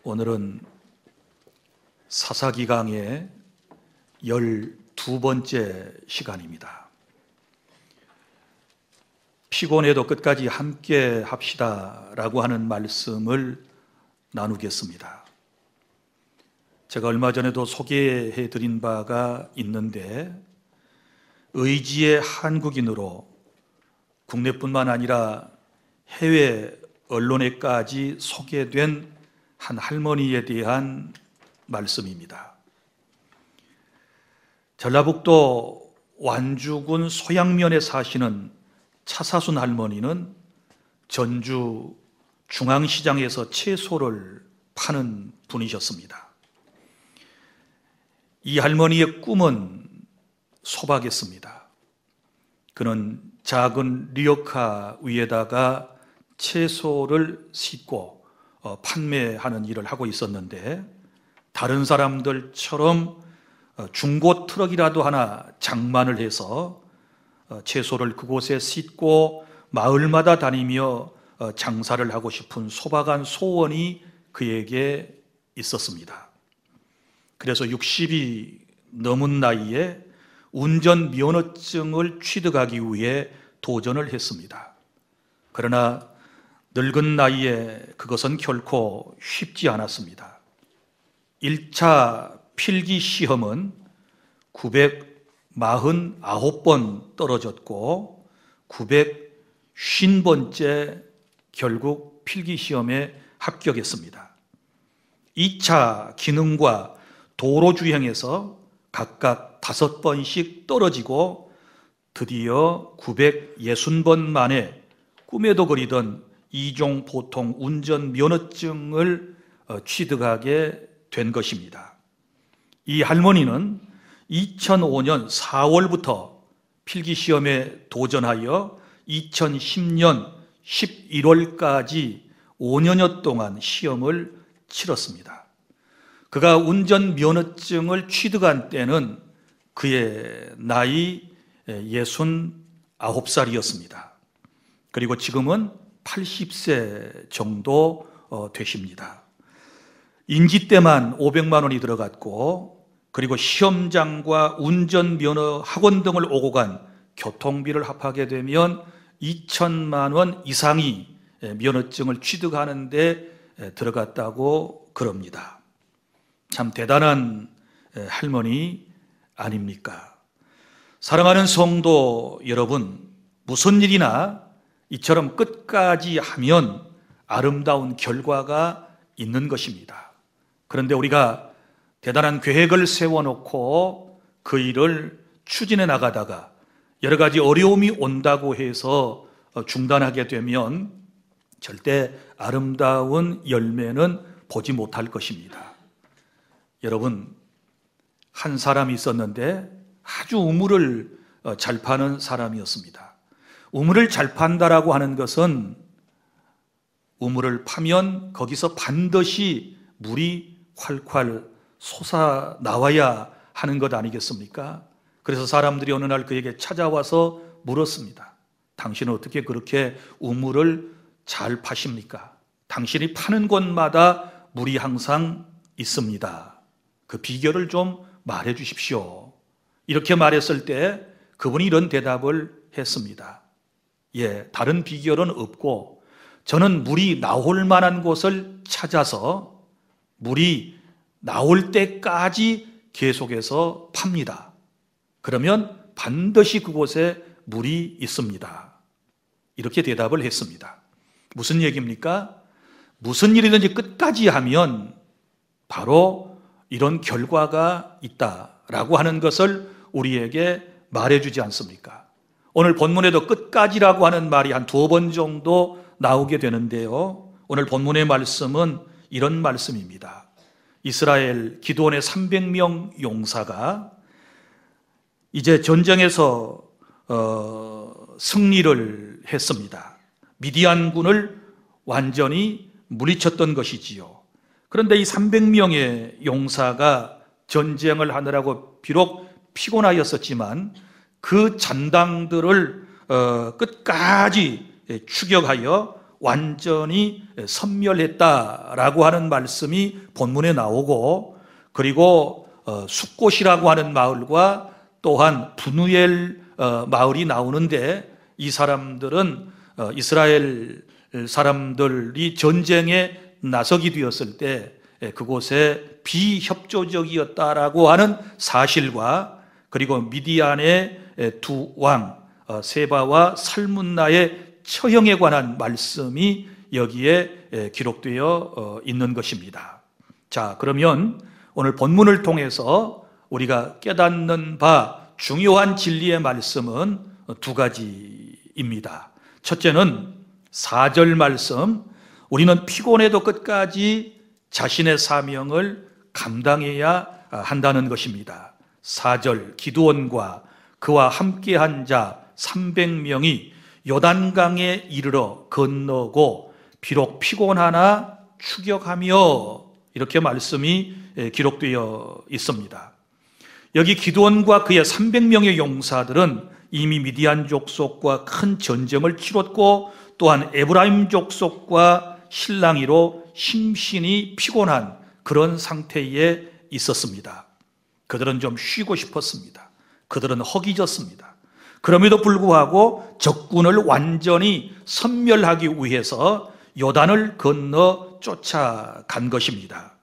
오늘은 사사기강의 12번째 시간입니다. 피곤해도 끝까지 함께 합시다 라고 하는 말씀을 나누겠습니다. 제가 얼마 전에도 소개해 드린 바가 있는데, 의지의 한국인으로 국내뿐만 아니라 해외 언론에까지 소개된 한 할머니에 대한 말씀입니다. 전라북도 완주군 소양면에 사시는 차사순 할머니는 전주 중앙시장에서 채소를 파는 분이셨습니다. 이 할머니의 꿈은 소박했습니다. 그는 작은 리어카 위에다가 채소를 싣고 판매하는 일을 하고 있었는데, 다른 사람들처럼 중고 트럭이라도 하나 장만을 해서 채소를 그곳에 싣고 마을마다 다니며 장사를 하고 싶은 소박한 소원이 그에게 있었습니다. 그래서 60이 넘은 나이에 운전면허증을 취득하기 위해 도전을 했습니다. 그러나 늙은 나이에 그것은 결코 쉽지 않았습니다. 1차 필기 시험은 949번 떨어졌고 950번째 결국 필기 시험에 합격했습니다. 2차 기능과 도로 주행에서 각각 5번씩 떨어지고 드디어 960번 만에 꿈에도 그리던 2종 보통 운전면허증을 취득하게 된 것입니다. 이 할머니는 2005년 4월부터 필기시험에 도전하여 2010년 11월까지 5년여 동안 시험을 치렀습니다. 그가 운전면허증을 취득한 때는 그의 나이 69살이었습니다. 그리고 지금은 80세 정도 되십니다. 인지 때만 500만 원이 들어갔고, 그리고 시험장과 운전면허 학원 등을 오고 간 교통비를 합하게 되면 2천만 원 이상이 면허증을 취득하는 데 들어갔다고 그럽니다. 참 대단한 할머니 아닙니까? 사랑하는 성도 여러분, 무슨 일이나 이처럼 끝까지 하면 아름다운 결과가 있는 것입니다. 그런데 우리가 대단한 계획을 세워놓고 그 일을 추진해 나가다가 여러 가지 어려움이 온다고 해서 중단하게 되면 절대 아름다운 열매는 보지 못할 것입니다. 여러분, 한 사람이 있었는데 아주 우물을 잘 파는 사람이었습니다. 우물을 잘 판다라고 하는 것은 우물을 파면 거기서 반드시 물이 활활 솟아 나와야 하는 것 아니겠습니까? 그래서 사람들이 어느 날 그에게 찾아와서 물었습니다. 당신은 어떻게 그렇게 우물을 잘 파십니까? 당신이 파는 곳마다 물이 항상 있습니다. 그 비결을 좀 말해 주십시오. 이렇게 말했을 때 그분이 이런 대답을 했습니다. 다른 비결은 없고, 저는 물이 나올 만한 곳을 찾아서 물이 나올 때까지 계속해서 팝니다. 그러면 반드시 그곳에 물이 있습니다. 이렇게 대답을 했습니다. 무슨 얘기입니까? 무슨 일이든지 끝까지 하면 바로 이런 결과가 있다라고 하는 것을 우리에게 말해주지 않습니까? 오늘 본문에도 끝까지라고 하는 말이 한 2번 정도 나오게 되는데요, 오늘 본문의 말씀은 이런 말씀입니다. 이스라엘 기드온의 300명 용사가 이제 전쟁에서 승리를 했습니다. 미디안군을 완전히 물리쳤던 것이지요. 그런데 이 300명의 용사가 전쟁을 하느라고 비록 피곤하였었지만 그 잔당들을 끝까지 추격하여 완전히 섬멸했다라고 하는 말씀이 본문에 나오고, 그리고 숫곳이라고 하는 마을과 또한 분우엘 마을이 나오는데, 이 사람들은 이스라엘 사람들이 전쟁에 나서게 되었을 때 그곳에 비협조적이었다라고 하는 사실과, 그리고 미디안의 두 왕 세바와 살문나의 처형에 관한 말씀이 여기에 기록되어 있는 것입니다. 자, 그러면 오늘 본문을 통해서 우리가 깨닫는 바 중요한 진리의 말씀은 두 가지입니다. 첫째는 4절 말씀, 우리는 피곤해도 끝까지 자신의 사명을 감당해야 한다는 것입니다. 4절, 기드온과 그와 함께한 자 300명이 요단강에 이르러 건너고 비록 피곤하나 추격하며, 이렇게 말씀이 기록되어 있습니다. 여기 기드온과 그의 300명의 용사들은 이미 미디안 족속과 큰 전쟁을 치렀고, 또한 에브라임 족속과 실랑이로 심신이 피곤한 그런 상태에 있었습니다. 그들은 좀 쉬고 싶었습니다. 그들은 허기졌습니다. 그럼에도 불구하고 적군을 완전히 섬멸하기 위해서 요단을 건너 쫓아간 것입니다.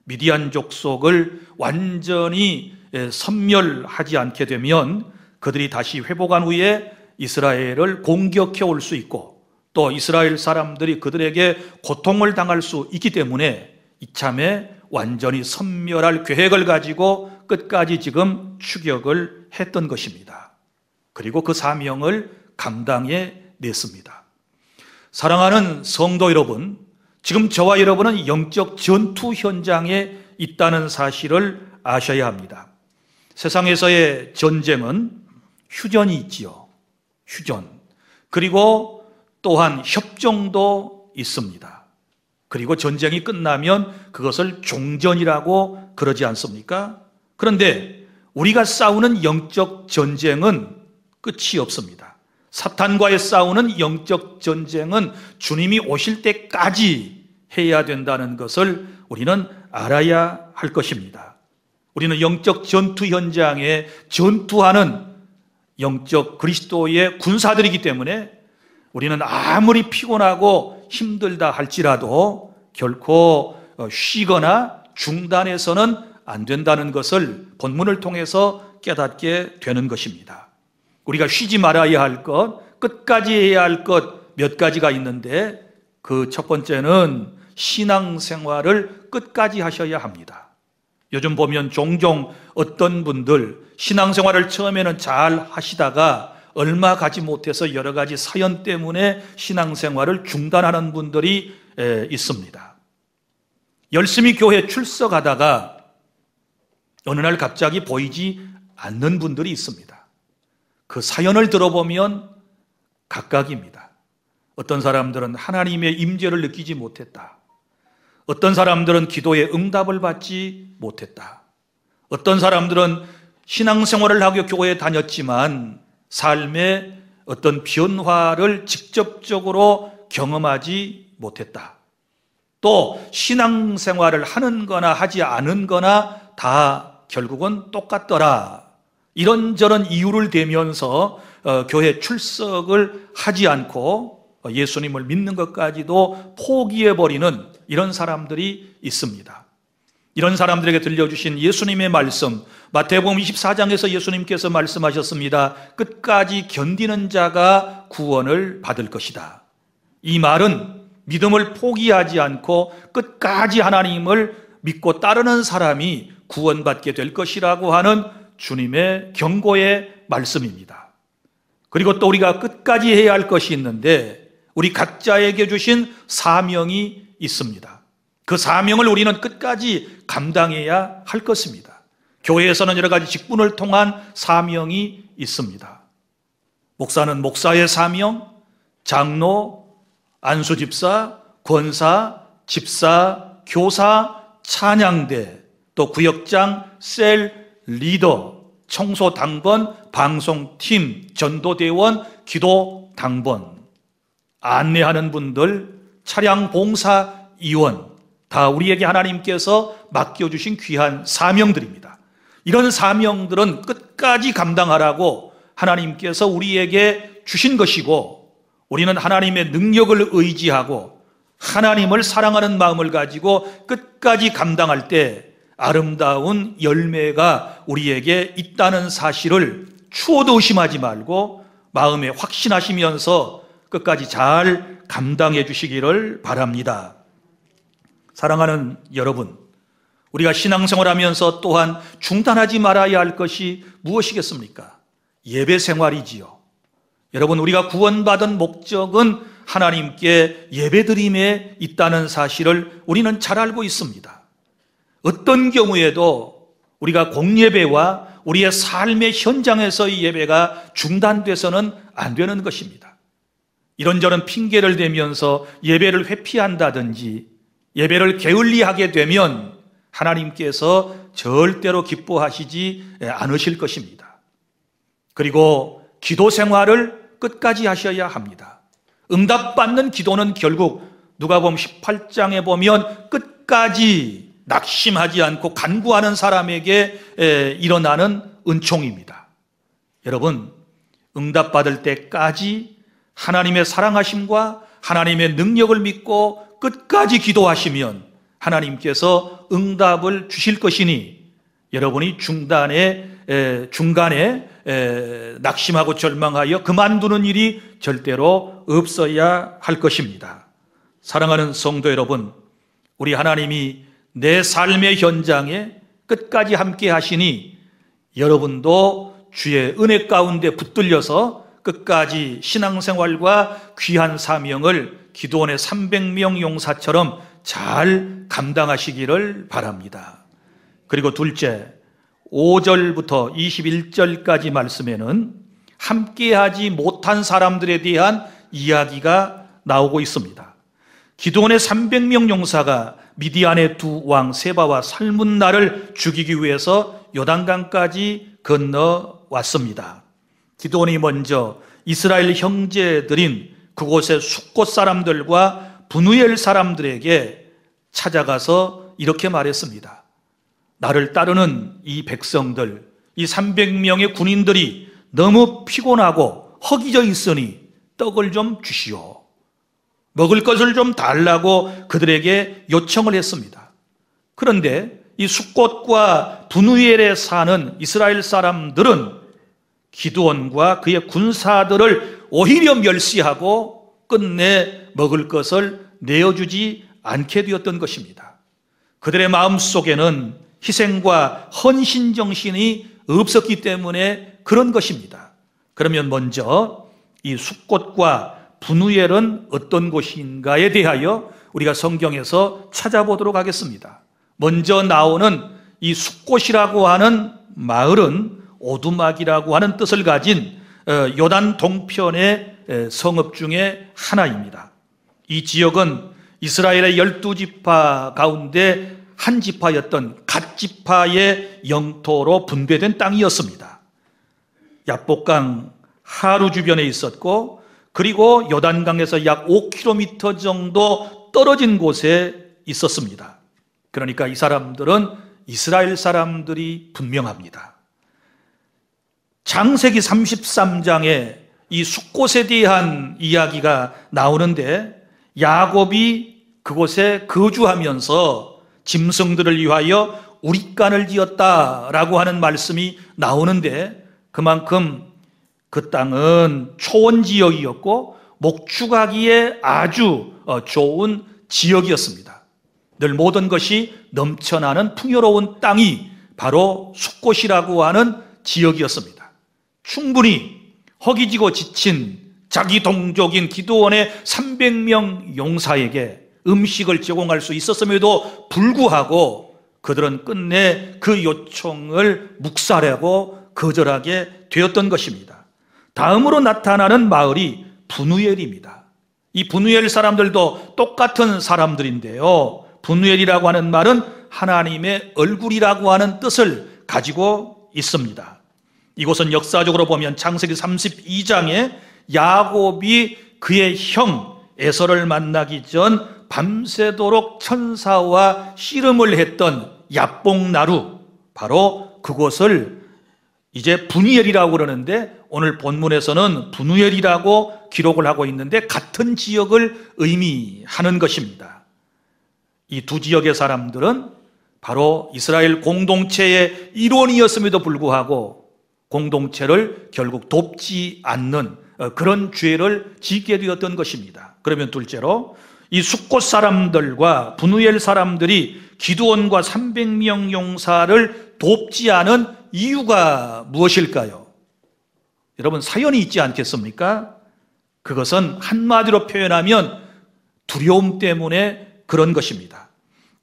미디안 족속을 완전히 섬멸하지 않게 되면 그들이 다시 회복한 후에 이스라엘을 공격해 올 수 있고, 또 이스라엘 사람들이 그들에게 고통을 당할 수 있기 때문에 이참에 완전히 섬멸할 계획을 가지고 끝까지 지금 추격을 했던 것입니다. 그리고 그 사명을 감당해 냈습니다. 사랑하는 성도 여러분, 지금 저와 여러분은 영적 전투 현장에 있다는 사실을 아셔야 합니다. 세상에서의 전쟁은 휴전이 있지요. 휴전. 그리고 또한 협정도 있습니다. 그리고 전쟁이 끝나면 그것을 종전이라고 그러지 않습니까? 그런데 우리가 싸우는 영적 전쟁은 끝이 없습니다. 사탄과의 싸우는 영적 전쟁은 주님이 오실 때까지 해야 된다는 것을 우리는 알아야 할 것입니다. 우리는 영적 전투 현장에 전투하는 영적 그리스도의 군사들이기 때문에 우리는 아무리 피곤하고 힘들다 할지라도 결코 쉬거나 중단해서는 안 된다는 것을 본문을 통해서 깨닫게 되는 것입니다. 우리가 쉬지 말아야 할 것, 끝까지 해야 할 것 몇 가지가 있는데, 그 첫 번째는 신앙생활을 끝까지 하셔야 합니다. 요즘 보면 종종 어떤 분들 신앙생활을 처음에는 잘 하시다가 얼마 가지 못해서 여러 가지 사연 때문에 신앙생활을 중단하는 분들이 있습니다. 열심히 교회 출석하다가 어느 날 갑자기 보이지 않는 분들이 있습니다. 그 사연을 들어보면 각각입니다. 어떤 사람들은 하나님의 임재를 느끼지 못했다. 어떤 사람들은 기도의 응답을 받지 못했다. 어떤 사람들은 신앙생활을 하고 교회에 다녔지만 삶의 어떤 변화를 직접적으로 경험하지 못했다. 또 신앙생활을 하는 거나 하지 않은 거나 다 결국은 똑같더라. 이런저런 이유를 대면서 교회 출석을 하지 않고 예수님을 믿는 것까지도 포기해버리는 이런 사람들이 있습니다. 이런 사람들에게 들려주신 예수님의 말씀, 마태복음 24장에서 예수님께서 말씀하셨습니다. 끝까지 견디는 자가 구원을 받을 것이다. 이 말은 믿음을 포기하지 않고 끝까지 하나님을 믿고 따르는 사람이 구원받게 될 것이라고 하는 주님의 경고의 말씀입니다. 그리고 또 우리가 끝까지 해야 할 것이 있는데, 우리 각자에게 주신 사명이 있습니다. 그 사명을 우리는 끝까지 감당해야 할 것입니다. 교회에서는 여러 가지 직분을 통한 사명이 있습니다. 목사는 목사의 사명, 장로, 안수집사, 권사, 집사, 교사, 찬양대, 또 구역장, 셀, 리더, 청소당번, 방송팀, 전도대원, 기도당번. 안내하는 분들, 차량 봉사위원, 다 우리에게 하나님께서 맡겨주신 귀한 사명들입니다. 이런 사명들은 끝까지 감당하라고 하나님께서 우리에게 주신 것이고, 우리는 하나님의 능력을 의지하고 하나님을 사랑하는 마음을 가지고 끝까지 감당할 때 아름다운 열매가 우리에게 있다는 사실을 추호도 의심하지 말고 마음에 확신하시면서 끝까지 잘 감당해 주시기를 바랍니다. 사랑하는 여러분, 우리가 신앙생활하면서 또한 중단하지 말아야 할 것이 무엇이겠습니까? 예배 생활이지요. 여러분, 우리가 구원받은 목적은 하나님께 예배드림에 있다는 사실을 우리는 잘 알고 있습니다. 어떤 경우에도 우리가 공예배와 우리의 삶의 현장에서의 예배가 중단돼서는 안 되는 것입니다. 이런저런 핑계를 대면서 예배를 회피한다든지 예배를 게을리하게 되면 하나님께서 절대로 기뻐하시지 않으실 것입니다. 그리고 기도 생활을 끝까지 하셔야 합니다. 응답받는 기도는 결국 누가복음 18장에 보면 끝까지 낙심하지 않고 간구하는 사람에게 일어나는 은총입니다. 여러분, 응답받을 때까지 하나님의 사랑하심과 하나님의 능력을 믿고 끝까지 기도하시면 하나님께서 응답을 주실 것이니 여러분이 중간에 낙심하고 절망하여 그만두는 일이 절대로 없어야 할 것입니다. 사랑하는 성도 여러분, 우리 하나님이 내 삶의 현장에 끝까지 함께 하시니 여러분도 주의 은혜 가운데 붙들려서 끝까지 신앙생활과 귀한 사명을 기도원의 300명 용사처럼 잘 감당하시기를 바랍니다. 그리고 둘째, 5절부터 21절까지 말씀에는 함께하지 못한 사람들에 대한 이야기가 나오고 있습니다. 기드온의 300명 용사가 미디안의 두 왕 세바와 살문나를 죽이기 위해서 요단강까지 건너왔습니다. 기드온이 먼저 이스라엘 형제들인 그곳의 숫곳 사람들과 브누엘 사람들에게 찾아가서 이렇게 말했습니다. 나를 따르는 이 백성들, 이 300명의 군인들이 너무 피곤하고 허기져 있으니 떡을 좀 주시오. 먹을 것을 좀 달라고 그들에게 요청을 했습니다. 그런데 이 숫곳과 브누엘에 사는 이스라엘 사람들은 기드온과 그의 군사들을 오히려 멸시하고 끝내 먹을 것을 내어주지 않게 되었던 것입니다. 그들의 마음속에는 희생과 헌신 정신이 없었기 때문에 그런 것입니다. 그러면 먼저 이 숫곳과 브누엘은 어떤 곳인가에 대하여 우리가 성경에서 찾아보도록 하겠습니다. 먼저 나오는 이 숫곳이라고 하는 마을은 오두막이라고 하는 뜻을 가진 요단 동편의 성읍 중에 하나입니다. 이 지역은 이스라엘의 12지파 가운데 한 지파였던 갓 지파의 영토로 분배된 땅이었습니다. 야복강 하루 주변에 있었고, 그리고 요단강에서 약 5km 정도 떨어진 곳에 있었습니다. 그러니까 이 사람들은 이스라엘 사람들이 분명합니다. 창세기 33장에 이 숫곳에 대한 이야기가 나오는데, 야곱이 그곳에 거주하면서 짐승들을 위하여 우릿간을 지었다라고 하는 말씀이 나오는데, 그만큼 그 땅은 초원 지역이었고 목축하기에 아주 좋은 지역이었습니다. 늘 모든 것이 넘쳐나는 풍요로운 땅이 바로 숫곳이라고 하는 지역이었습니다. 충분히 허기지고 지친 자기 동족인 기드온의 300명 용사에게 음식을 제공할 수 있었음에도 불구하고 그들은 끝내 그 요청을 묵살하고 거절하게 되었던 것입니다. 다음으로 나타나는 마을이 브누엘입니다. 이 브누엘 사람들도 똑같은 사람들인데요, 브누엘이라고 하는 말은 하나님의 얼굴이라고 하는 뜻을 가지고 있습니다. 이곳은 역사적으로 보면 창세기 32장에 야곱이 그의 형 에서를 만나기 전 밤새도록 천사와 씨름을 했던 야복나루, 바로 그곳을 이제 브누엘이라고 그러는데 오늘 본문에서는 브누엘이라고 기록을 하고 있는데 같은 지역을 의미하는 것입니다. 이 두 지역의 사람들은 바로 이스라엘 공동체의 일원이었음에도 불구하고 공동체를 결국 돕지 않는 그런 죄를 짓게 되었던 것입니다. 그러면 둘째로 이 숫곳 사람들과 브누엘 사람들이 기드온과 300명 용사를 돕지 않은 이유가 무엇일까요? 여러분, 사연이 있지 않겠습니까? 그것은 한마디로 표현하면 두려움 때문에 그런 것입니다.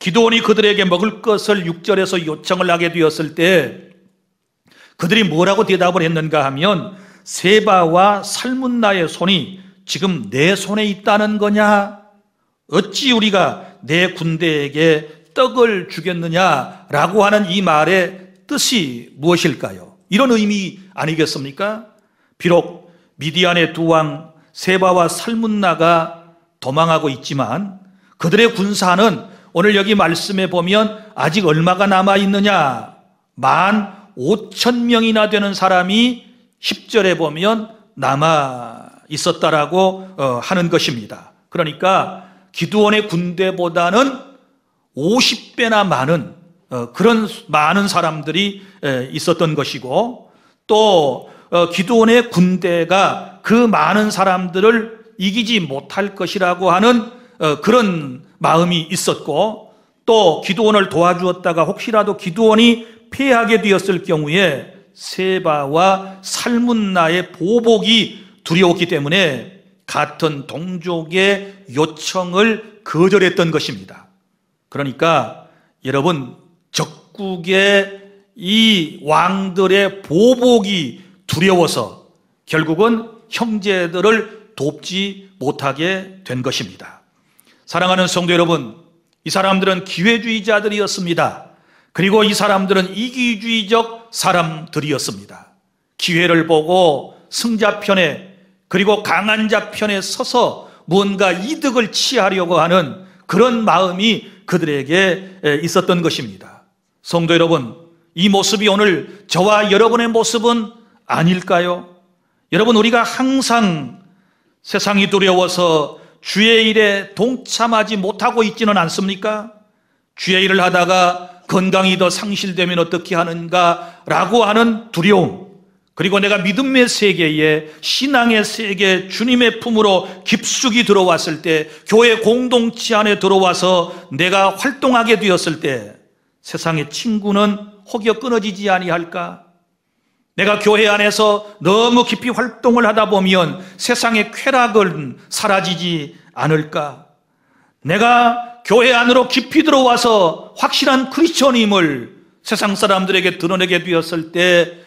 기드온이 그들에게 먹을 것을 6절에서 요청을 하게 되었을 때 그들이 뭐라고 대답을 했는가 하면 세바와 살문나의 손이 지금 내 손에 있다는 거냐? 어찌 우리가 내 군대에게 떡을 주겠느냐라고 하는 이 말의 뜻이 무엇일까요? 이런 의미 아니겠습니까? 비록 미디안의 두 왕 세바와 살문나가 도망하고 있지만 그들의 군사는 오늘 여기 말씀에 보면 아직 얼마가 남아있느냐? 15,000명이나 되는 사람이 10절에 보면 남아 있었다라고 하는 것입니다. 그러니까 기드온의 군대보다는 50배나 많은 그런 많은 사람들이 있었던 것이고, 또 기드온의 군대가 그 많은 사람들을 이기지 못할 것이라고 하는 그런 마음이 있었고, 또 기드온을 도와주었다가 혹시라도 기드온이 패하게 되었을 경우에 세바와 살문나의 보복이 두려웠기 때문에 같은 동족의 요청을 거절했던 것입니다. 그러니까 여러분, 적국의 이 왕들의 보복이 두려워서 결국은 형제들을 돕지 못하게 된 것입니다. 사랑하는 성도 여러분, 이 사람들은 기회주의자들이었습니다. 그리고 이 사람들은 이기주의적 사람들이었습니다. 기회를 보고 승자 편에, 그리고 강한 자 편에 서서 무언가 이득을 취하려고 하는 그런 마음이 그들에게 있었던 것입니다. 성도 여러분, 이 모습이 오늘 저와 여러분의 모습은 아닐까요? 여러분, 우리가 항상 세상이 두려워서 주의 일에 동참하지 못하고 있지는 않습니까? 주의 일을 하다가 건강이 더 상실되면 어떻게 하는가라고 하는 두려움, 그리고 내가 믿음의 세계에, 신앙의 세계에 주님의 품으로 깊숙이 들어왔을 때, 교회 공동체 안에 들어와서 내가 활동하게 되었을 때 세상의 친구는 혹여 끊어지지 아니할까? 내가 교회 안에서 너무 깊이 활동을 하다 보면 세상의 쾌락은 사라지지 않을까? 내가 교회 안으로 깊이 들어와서 확실한 크리스천임을 세상 사람들에게 드러내게 되었을 때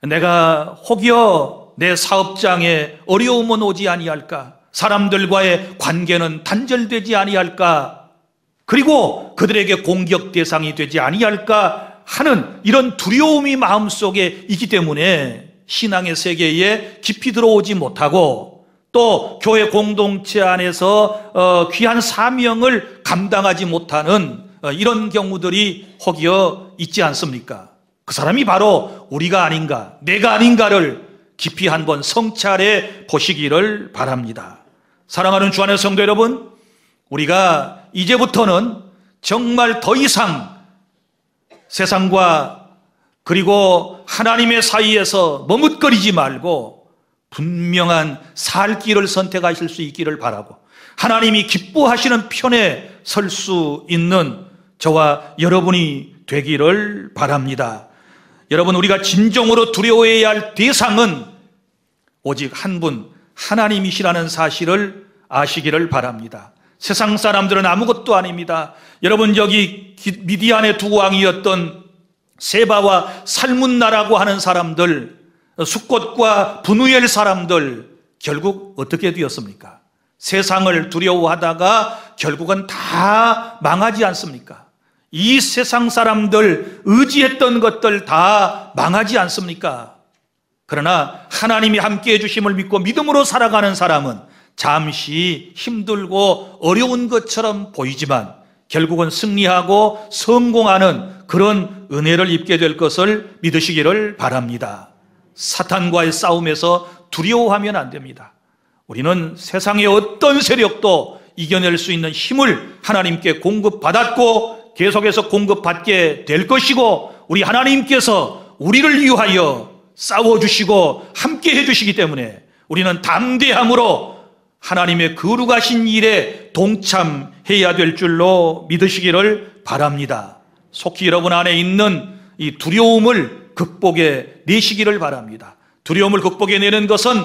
내가 혹여 내 사업장에 어려움은 오지 아니할까? 사람들과의 관계는 단절되지 아니할까? 그리고 그들에게 공격 대상이 되지 아니할까 하는 이런 두려움이 마음속에 있기 때문에 신앙의 세계에 깊이 들어오지 못하고, 또 교회 공동체 안에서 귀한 사명을 감당하지 못하는 이런 경우들이 혹여 있지 않습니까? 그 사람이 바로 우리가 아닌가, 내가 아닌가를 깊이 한번 성찰해 보시기를 바랍니다. 사랑하는 주 안의 성도 여러분, 우리가 이제부터는 정말 더 이상 세상과 그리고 하나님의 사이에서 머뭇거리지 말고 분명한 살 길을 선택하실 수 있기를 바라고, 하나님이 기뻐하시는 편에 설 수 있는 저와 여러분이 되기를 바랍니다. 여러분, 우리가 진정으로 두려워해야 할 대상은 오직 한 분, 하나님이시라는 사실을 아시기를 바랍니다. 세상 사람들은 아무것도 아닙니다. 여러분, 여기 미디안의 두 왕이었던 세바와 살문나라고 하는 사람들, 숫곳과 브누엘 사람들, 결국 어떻게 되었습니까? 세상을 두려워하다가 결국은 다 망하지 않습니까? 이 세상 사람들 의지했던 것들 다 망하지 않습니까? 그러나 하나님이 함께해 주심을 믿고 믿음으로 살아가는 사람은 잠시 힘들고 어려운 것처럼 보이지만 결국은 승리하고 성공하는 그런 은혜를 입게 될 것을 믿으시기를 바랍니다. 사탄과의 싸움에서 두려워하면 안 됩니다. 우리는 세상의 어떤 세력도 이겨낼 수 있는 힘을 하나님께 공급받았고 계속해서 공급받게 될 것이고, 우리 하나님께서 우리를 위하여 싸워주시고 함께 해주시기 때문에 우리는 담대함으로 하나님의 거룩하신 일에 동참해야 될 줄로 믿으시기를 바랍니다. 속히 여러분 안에 있는 이 두려움을 극복해 내시기를 바랍니다. 두려움을 극복해 내는 것은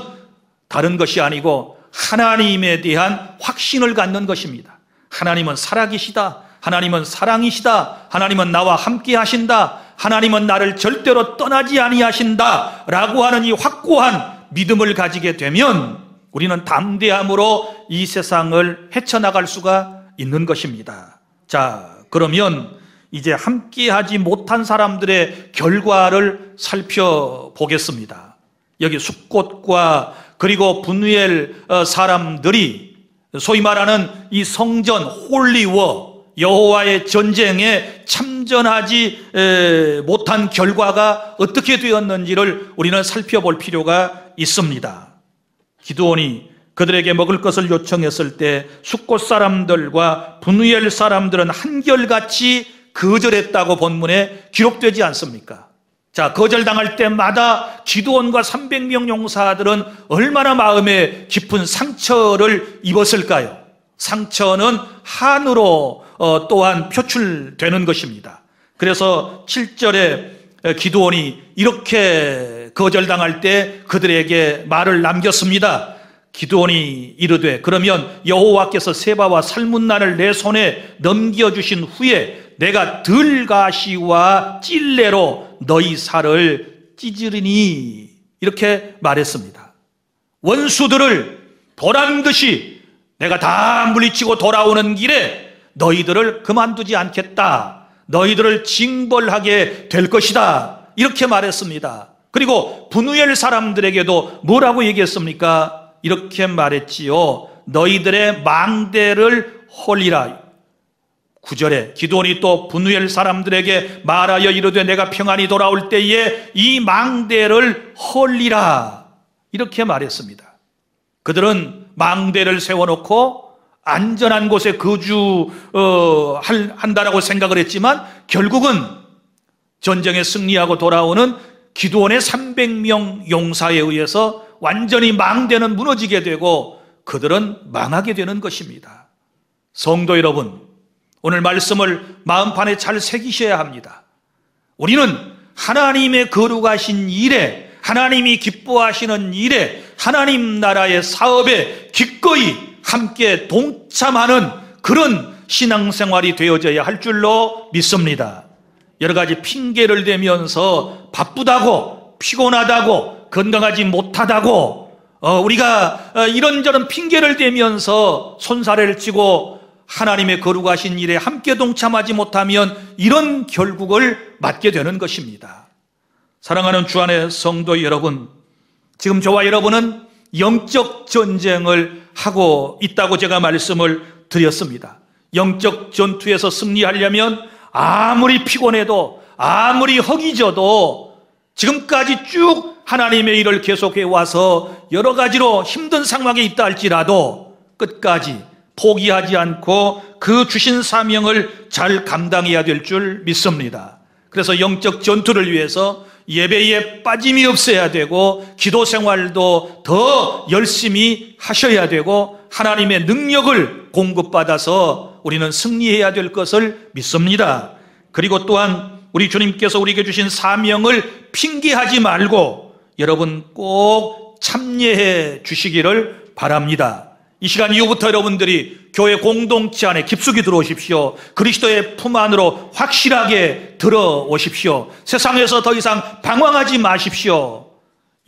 다른 것이 아니고 하나님에 대한 확신을 갖는 것입니다. 하나님은 살아계시다. 하나님은 사랑이시다. 하나님은 나와 함께 하신다. 하나님은 나를 절대로 떠나지 아니하신다 라고 하는 이 확고한 믿음을 가지게 되면 우리는 담대함으로 이 세상을 헤쳐나갈 수가 있는 것입니다. 자, 그러면 이제 함께하지 못한 사람들의 결과를 살펴보겠습니다. 여기 숫곳과 그리고 분우엘 사람들이 소위 말하는 이 성전 홀리워 여호와의 전쟁에 참전하지 못한 결과가 어떻게 되었는지를 우리는 살펴볼 필요가 있습니다. 기드온이 그들에게 먹을 것을 요청했을 때 숫곳 사람들과 분우엘 사람들은 한결같이 거절했다고 본문에 기록되지 않습니까? 자, 거절당할 때마다 기드온과 300명 용사들은 얼마나 마음에 깊은 상처를 입었을까요? 상처는 한으로 또한 표출되는 것입니다. 그래서 7절에 기드온이 이렇게 거절당할 때 그들에게 말을 남겼습니다. 기드온이 이르되 그러면 여호와께서 세바와 살문난을 내 손에 넘겨주신 후에 내가 들가시와 찔레로 너희 살을 찢으리니 이렇게 말했습니다. 원수들을 보란듯이 내가 다 물리치고 돌아오는 길에 너희들을 그만두지 않겠다. 너희들을 징벌하게 될 것이다. 이렇게 말했습니다. 그리고 분우엘 사람들에게도 뭐라고 얘기했습니까? 이렇게 말했지요. 너희들의 망대를 헐리라. 9절에 기드온이 또 분우엘 사람들에게 말하여 이르되 내가 평안히 돌아올 때에 이 망대를 헐리라. 이렇게 말했습니다. 그들은 망대를 세워놓고 안전한 곳에 거주한다라고 생각을 했지만 결국은 전쟁에 승리하고 돌아오는 기드온의 300명 용사에 의해서 완전히 망대는 무너지게 되고 그들은 망하게 되는 것입니다. 성도 여러분, 오늘 말씀을 마음판에 잘 새기셔야 합니다. 우리는 하나님의 거룩하신 일에, 하나님이 기뻐하시는 일에, 하나님 나라의 사업에 기꺼이 함께 동참하는 그런 신앙생활이 되어져야 할 줄로 믿습니다. 여러 가지 핑계를 대면서 바쁘다고, 피곤하다고, 건강하지 못하다고 우리가 이런저런 핑계를 대면서 손사래를 치고 하나님의 거룩하신 일에 함께 동참하지 못하면 이런 결국을 맞게 되는 것입니다. 사랑하는 주 안의 성도 여러분, 지금 저와 여러분은 영적 전쟁을 하고 있다고 제가 말씀을 드렸습니다. 영적 전투에서 승리하려면 아무리 피곤해도 아무리 허기져도 지금까지 쭉 하나님의 일을 계속해 와서 여러 가지로 힘든 상황에 있다 할지라도 끝까지 포기하지 않고 그 주신 사명을 잘 감당해야 될 줄 믿습니다. 그래서 영적 전투를 위해서 예배에 빠짐이 없어야 되고 기도 생활도 더 열심히 하셔야 되고 하나님의 능력을 공급받아서 우리는 승리해야 될 것을 믿습니다. 그리고 또한 우리 주님께서 우리에게 주신 사명을 핑계하지 말고 여러분 꼭 참여해 주시기를 바랍니다. 이 시간 이후부터 여러분들이 교회 공동체 안에 깊숙이 들어오십시오. 그리스도의 품 안으로 확실하게 들어오십시오. 세상에서 더 이상 방황하지 마십시오.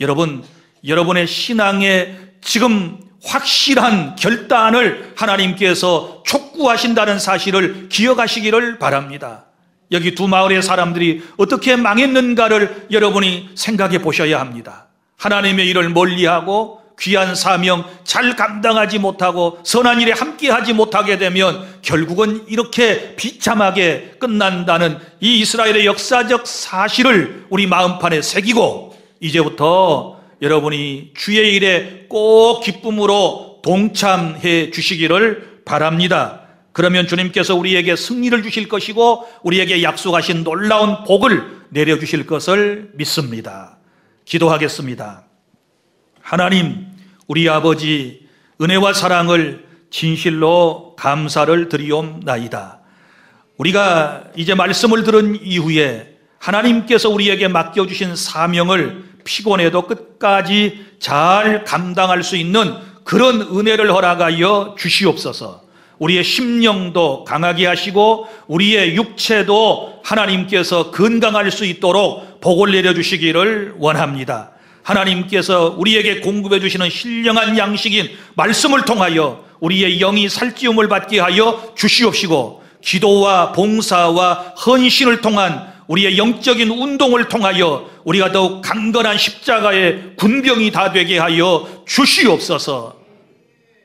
여러분, 여러분의 신앙에 지금 확실한 결단을 하나님께서 촉구하신다는 사실을 기억하시기를 바랍니다. 여기 두 마을의 사람들이 어떻게 망했는가를 여러분이 생각해 보셔야 합니다. 하나님의 일을 멀리하고 귀한 사명 잘 감당하지 못하고 선한 일에 함께하지 못하게 되면 결국은 이렇게 비참하게 끝난다는 이 이스라엘의 역사적 사실을 우리 마음판에 새기고, 이제부터 여러분이 주의 일에 꼭 기쁨으로 동참해 주시기를 바랍니다. 그러면 주님께서 우리에게 승리를 주실 것이고 우리에게 약속하신 놀라운 복을 내려주실 것을 믿습니다. 기도하겠습니다. 하나님, 우리 아버지, 은혜와 사랑을 진실로 감사를 드리옵나이다. 우리가 이제 말씀을 들은 이후에 하나님께서 우리에게 맡겨주신 사명을 피곤해도 끝까지 잘 감당할 수 있는 그런 은혜를 허락하여 주시옵소서. 우리의 심령도 강하게 하시고 우리의 육체도 하나님께서 건강할 수 있도록 복을 내려주시기를 원합니다. 하나님께서 우리에게 공급해 주시는 신령한 양식인 말씀을 통하여 우리의 영이 살찌움을 받게 하여 주시옵시고, 기도와 봉사와 헌신을 통한 우리의 영적인 운동을 통하여 우리가 더욱 강건한 십자가의 군병이 다 되게 하여 주시옵소서.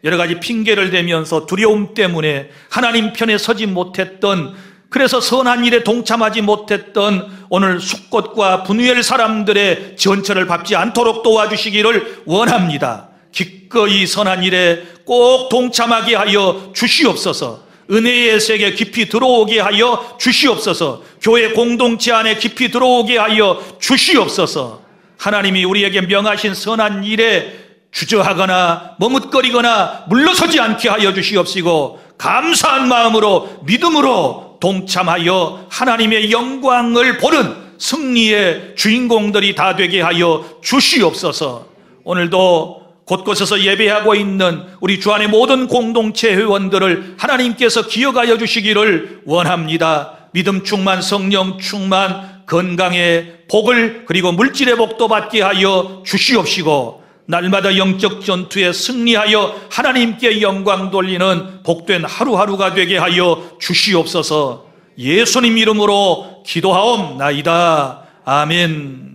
여러 가지 핑계를 대면서 두려움 때문에 하나님 편에 서지 못했던, 그래서 선한 일에 동참하지 못했던 오늘 숫곳과 분유엘 사람들의 전처를 밟지 않도록 도와주시기를 원합니다. 기꺼이 선한 일에 꼭 동참하게 하여 주시옵소서. 은혜의 세계 깊이 들어오게 하여 주시옵소서. 교회 공동체 안에 깊이 들어오게 하여 주시옵소서. 하나님이 우리에게 명하신 선한 일에 주저하거나 머뭇거리거나 물러서지 않게 하여 주시옵시고, 감사한 마음으로 믿음으로 동참하여 하나님의 영광을 보는 승리의 주인공들이 다 되게 하여 주시옵소서. 오늘도 곳곳에서 예배하고 있는 우리 주 안의 모든 공동체 회원들을 하나님께서 기억하여 주시기를 원합니다. 믿음 충만, 성령 충만, 건강의 복을 그리고 물질의 복도 받게 하여 주시옵시고, 날마다 영적 전투에 승리하여 하나님께 영광 돌리는 복된 하루하루가 되게 하여 주시옵소서. 예수님 이름으로 기도하옵나이다. 아멘.